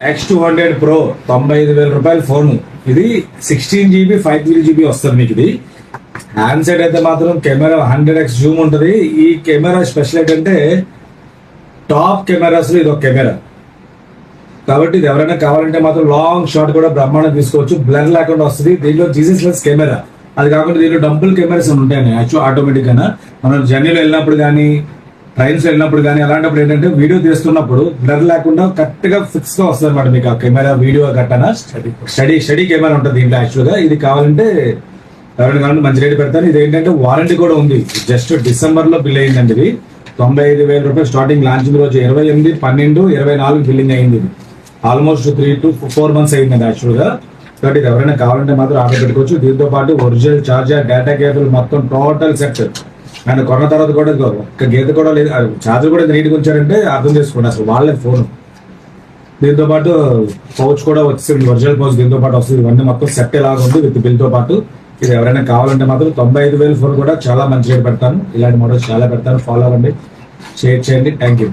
X200 Pro 95,000 రూపాయల phone. ఇది 16 GB 512 GB వస్తుంది మీకు. ఇది హ్యాండ్ సెట్ అయితే మాత్రం కెమెరా 100x జూమ్ ఉంటుంది. ఈ కెమెరా స్పెషల్ ఏంటంటే టాప్ కెమెరాస్ లో ఇది ఒక కెమెరా కాబట్టి ఇది ఎవరైనా కావాలంటే మాత్రం లాంగ్ షాట్ కూడా బ్రహ్మాండం తీసుకోవచ్చు. బ్లర్ లేకుండా వస్తుంది. దీనిలో జీసస్ లెన్స్ కెమెరా, అది కాకుండా దీనిలో డంబుల్ కెమెరాస్ ఉంటాయి యాక్చువల్ ఆటోమేటిక్ గా. మనం జర్నీలో వెళ్ళినప్పుడు కానీ ట్రైన్స్ వెళ్ళినప్పుడు కానీ అలాంటప్పుడు ఏంటంటే వీడియో తీస్తున్నప్పుడు బ్లర్ లేకుండా కరెక్ట్ గా ఫిక్స్ గా వస్తుంది అనమాట మీకు ఆ కెమెరా. వీడియో కట్టనా స్టడీ కెమెరా ఉంటుంది దీంట్లో యాక్చువల్ గా. ఇది కావాలంటే ఎవరైనా కావాలంటే మంచి రేట్ పెడతాను. ఇది ఏంటంటే వారంటీ కూడా ఉంది. జస్ట్ డిసెంబర్ లో బిల్ అయిందండి. ఇది 95,000 రూపాయలు స్టార్టింగ్ లాంచింగ్ రోజు 28/12/24 బిల్లింగ్ అయింది. ఇది ఆల్మోస్ట్ 3 to 4 months అయిందండి యాక్చువల్ గా. కాబట్టి ఇది ఎవరైనా కావాలంటే మాత్రం ఆర్డర్ పెట్టుకోవచ్చు. దీంతో పాటు ఒరిజినల్ చార్జర్, డేటా కేబుల్ మొత్తం టోటల్ సెట్. అండ్ కొన్న తర్వాత కూడా ఒక్క గీత కూడా లేదు. చార్జర్ కూడా నీట్గా ఉంచారంటే అర్థం చేసుకోండి అసలు వాళ్ళే ఫోన్. దీంతో పాటు పౌచ్ కూడా వచ్చింది, ఒరిజినల్ పౌచ్ దీంతో పాటు వస్తుంది. ఇవన్నీ మొత్తం సెట్ ఎలాగా ఉంది విత్ బిల్ తో పాటు. ఇది ఎవరైనా కావాలంటే మాత్రం 95,000 ఫోన్ కూడా చాలా మంచి రేట్ పెడతాను. ఇలాంటి మోడల్స్ చాలా పెడతాను. ఫాలో అవ్వండి, షేర్ చేయండి. Thank you.